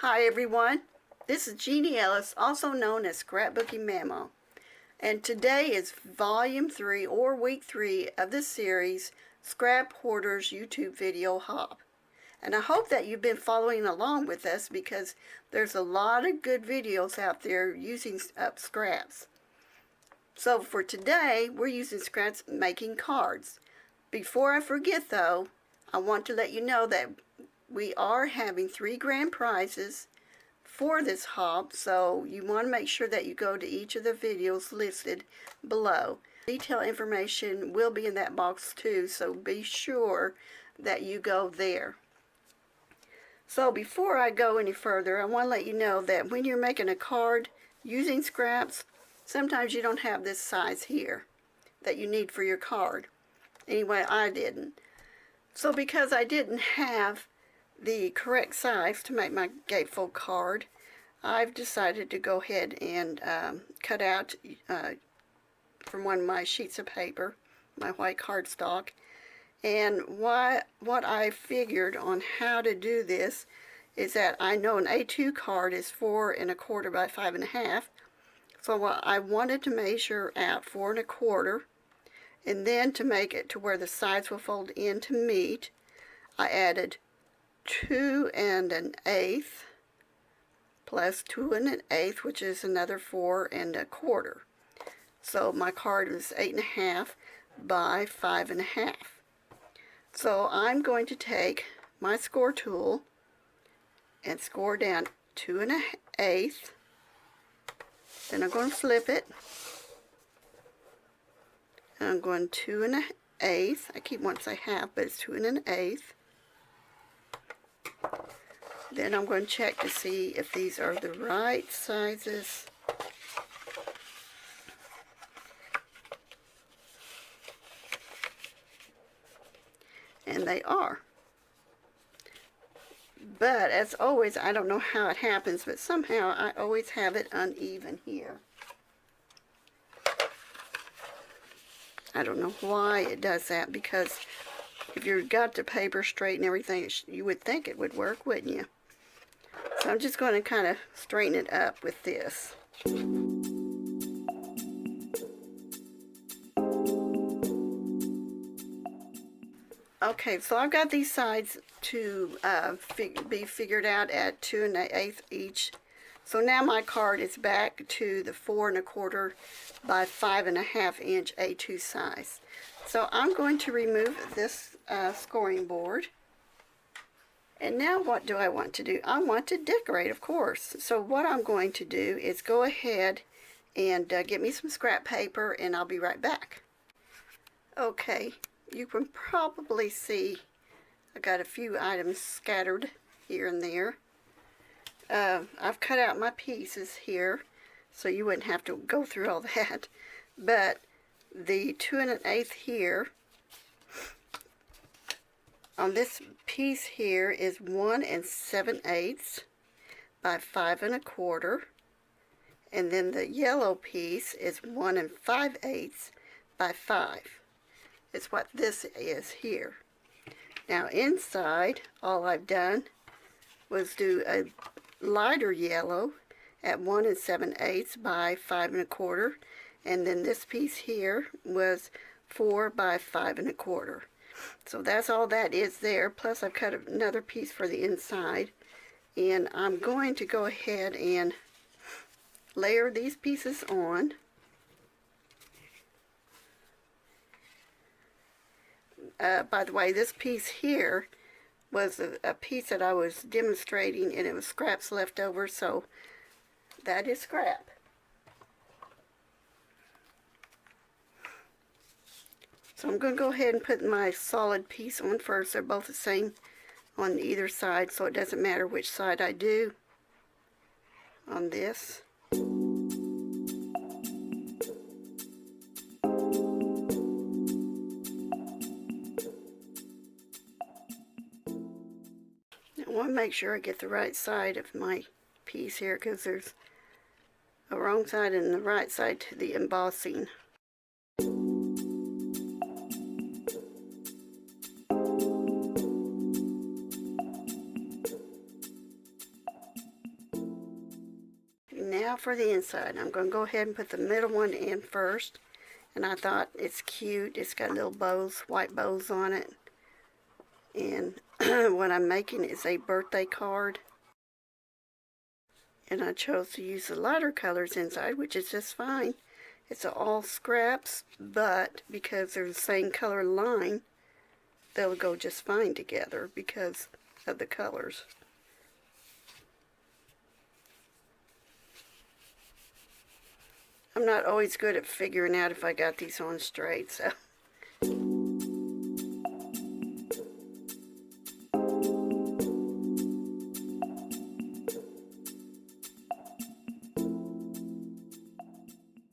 Hi everyone, this is Jeannie Ellis, also known as Scrapbooking Mamo, and today is Volume 3 or Week 3 of the series Scrap Hoarders YouTube Video Hop. And I hope that you've been following along with us because there's a lot of good videos out there using up scraps. So for today, we're using scraps making cards. Before I forget though, I want to let you know that we are having 3 grand prizes for this hop, so you want to make sure that you go to each of the videos listed below. Detailed information will be in that box too, so be sure that you go there. So before I go any further, I want to let you know that when you're making a card using scraps, sometimes you don't have this size here that you need for your card. Anyway, I didn't. So because I didn't have the correct size to make my gatefold card, I've decided to go ahead and cut out from one of my sheets of paper, my white cardstock. And what I figured on how to do this is that I know an A2 card is 4 1/4 by 5 1/2. So I wanted to measure out 4 1/4, and then to make it to where the sides will fold in to meet, I added 2 1/8 plus 2 1/8, which is another 4 1/4. So my card is 8 1/2 by 5 1/2. So I'm going to take my score tool and score down 2 1/8. Then I'm going to flip it. And I'm going 2 1/8. I keep wanting to say half, but it's 2 1/8. Then I'm going to check to see if these are the right sizes. And they are. But as always, I don't know how it happens, but somehow I always have it uneven here. I don't know why it does that, because if you've got the paper straight and everything, you would think it would work, wouldn't you? So I'm just going to kind of straighten it up with this. Okay, so I've got these sides to be figured out at 2 1/8 each. So now my card is back to the 4 1/4 by 5 1/2 inch A2 size. So I'm going to remove this scoring board. And now what do I want to do? I want to decorate, of course. So what I'm going to do is go ahead and get me some scrap paper, and I'll be right back. Okay, you can probably see I got a few items scattered here and there. I've cut out my pieces here, so you wouldn't have to go through all that. But the 2 1/8 here, on this piece here is 1 7/8 by 5 1/4, and then the yellow piece is 1 5/8 by 5. It's what this is here. Now inside, all I've done was do a lighter yellow at 1 7/8 by 5 1/4, and then this piece here was 4 by 5 1/4. So that's all that is there, plus I've cut another piece for the inside, and I'm going to go ahead and layer these pieces on. By the way, this piece here was a piece that I was demonstrating, and it was scraps left over, so that is scrap. So I'm going to go ahead and put my solid piece on first. They're both the same on either side, so it doesn't matter which side I do on this. I want to make sure I get the right side of my piece here, because there's a wrong side and the right side to the embossing. now for the inside. I'm going to go ahead and put the middle one in first. And I thought it's cute. It's got little bows, white bows on it. And what I'm making is a birthday card. And I chose to use the lighter colors inside, which is just fine. It's all scraps, but because they're the same color line, they'll go just fine together because of the colors. I'm not always good at figuring out if I got these on straight, so.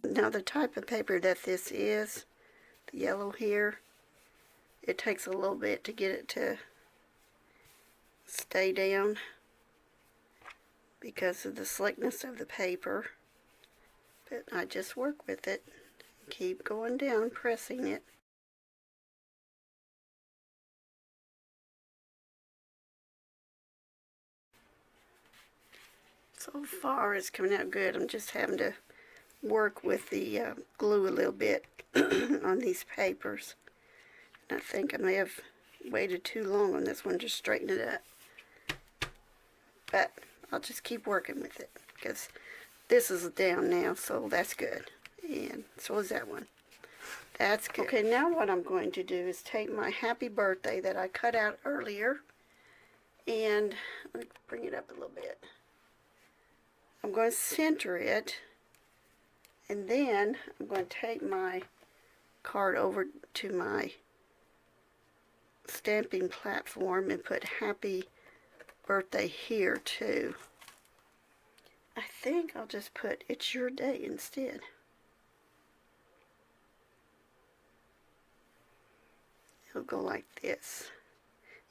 Now the type of paper that this is, the yellow here, it takes a little bit to get it to stay down because of the slickness of the paper. But I just work with it, keep going down, pressing it. So far it's coming out good. I'm just having to work with the glue a little bit on these papers. And I think I may have waited too long on this one to straighten it up. But I'll just keep working with it because this is down now, so that's good. And so is that one. That's good. Okay, now what I'm going to do is take my happy birthday that I cut out earlier, and let me bring it up a little bit. I'm going to center it, and then I'm going to take my card over to my stamping platform and put happy birthday here too. I think I'll just put it's your day instead. It'll go like this.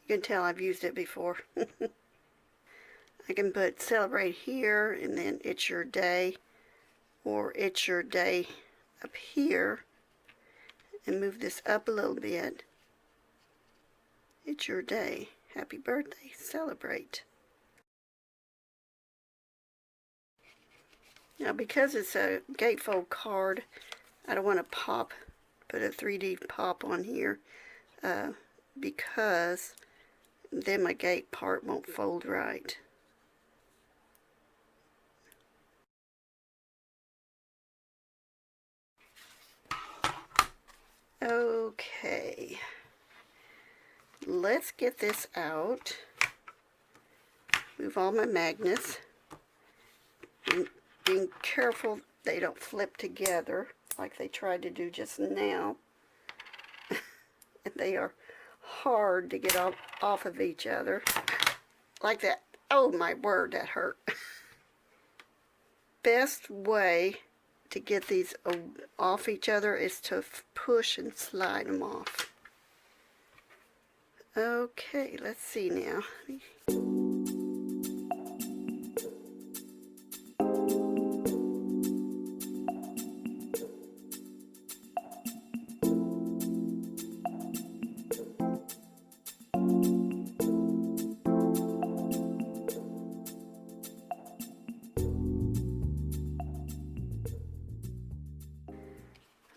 You can tell I've used it before. I can put celebrate here and then it's your day, or it's your day up here, and move this up a little bit. It's your day. Happy birthday. Celebrate. Now because it's a gatefold card, I don't want to put a 3D pop on here because then my gate part won't fold right. Okay, let's get this out. Move all my magnets. And being careful they don't flip together like they tried to do just now. And they are hard to get off of each other. Like that. Oh my word, that hurt. Best way to get these off each other is to push and slide them off. Okay, let's see now.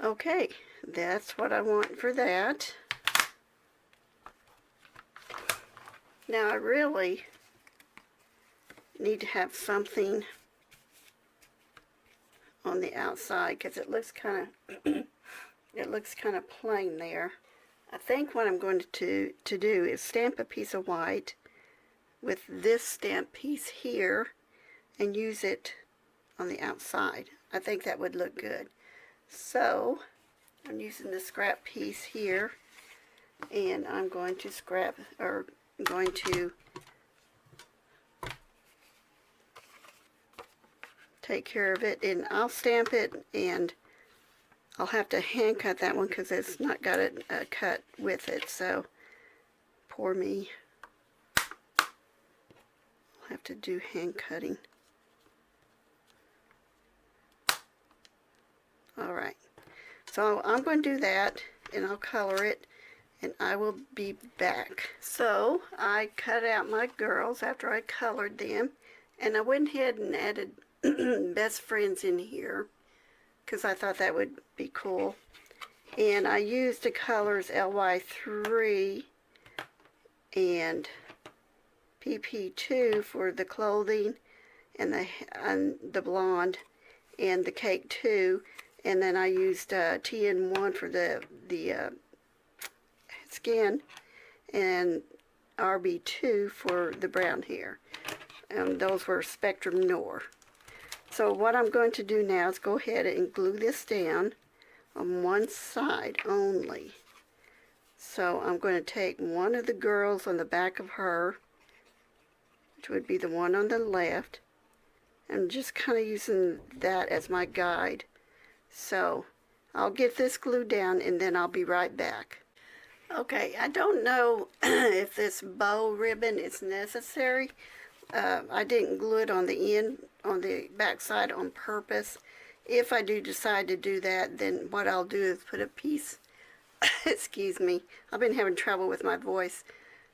Okay, that's what I want for that. Now I really need to have something on the outside because it looks kind of plain there. I think what I'm going to do is stamp a piece of white with this stamp piece here and use it on the outside. I think that would look good. So I'm using the scrap piece here, and I'm going to take care of it, and I'll stamp it, and I'll have to hand cut that one because it's not got it cut with it, so poor me. I'll have to do hand cutting. Alright, so I'm going to do that, and I'll color it, and I will be back. So I cut out my girls after I colored them, and I went ahead and added best friends in here because I thought that would be cool. And I used the colors LY3 and PP2 for the clothing and the blonde and the cake 2, and then I used TN1 for the skin, and RB2 for the brown hair. And those were Spectrum Noir. So what I'm going to do now is go ahead and glue this down on one side only. So I'm going to take one of the girls on the back of her, which would be the one on the left. I'm just kind of using that as my guide. So I'll get this glued down and then I'll be right back. Okay, I don't know if this bow ribbon is necessary. I didn't glue it on the end, on the back side on purpose. If I do decide to do that, then what I'll do is put a piece, excuse me, I've been having trouble with my voice,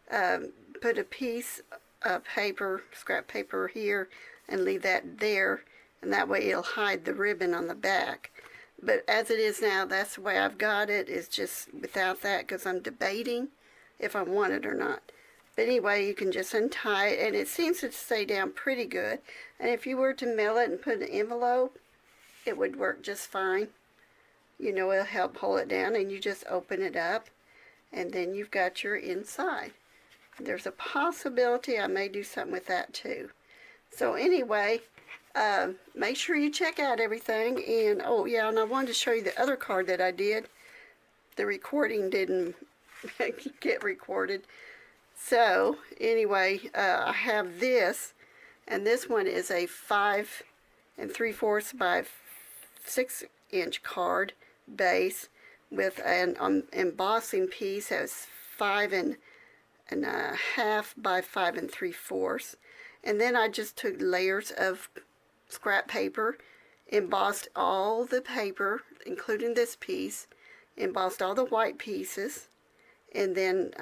put a piece of paper, scrap paper here, and leave that there, and that way it'll hide the ribbon on the back. But as it is now, that's the way I've got it, is just without that, because I'm debating if I want it or not. But anyway, you can just untie it, and it seems to stay down pretty good. And if you were to mail it and put an envelope, it would work just fine. You know, it'll help hold it down, and you just open it up, and then you've got your inside. There's a possibility I may do something with that too. So anyway, make sure you check out everything. And oh yeah, and I wanted to show you the other card that I did. The recording didn't get recorded. So anyway, I have this, and this one is a 5 3/4 by 6-inch card base with an embossing piece that's 5 1/2 by 5 3/4. And then I just took layers of scrap paper, embossed all the paper, including this piece, embossed all the white pieces, and then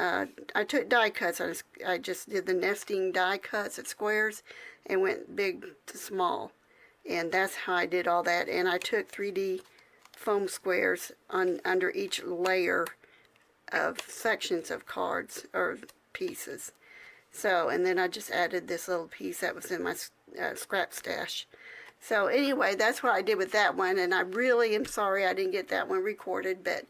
I took die cuts. I just did the nesting die cuts at squares and went big to small. And that's how I did all that. And I took 3D foam squares under each layer of sections of cards or pieces. So, and then I just added this little piece that was in my scrap stash. So anyway, that's what I did with that one, and I really am sorry I didn't get that one recorded, but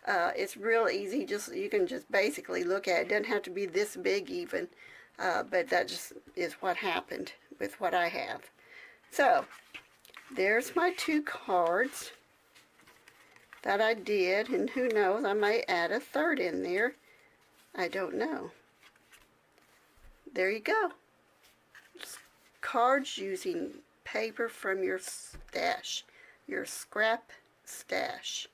it's real easy. Just you can just basically look at it. It doesn't have to be this big even, but that just is what happened with what I have. So there's my 2 cards that I did, and who knows, I may add a third in there. I don't know. There you go. Cards using paper from your stash, your scrap stash.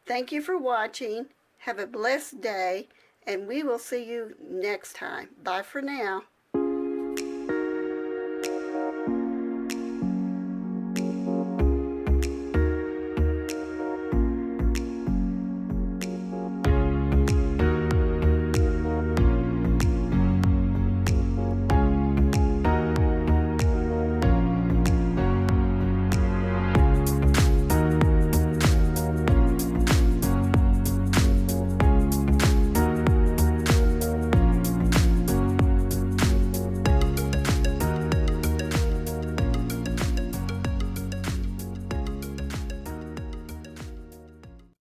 Thank you for watching. Have a blessed day, and we will see you next time. Bye for now.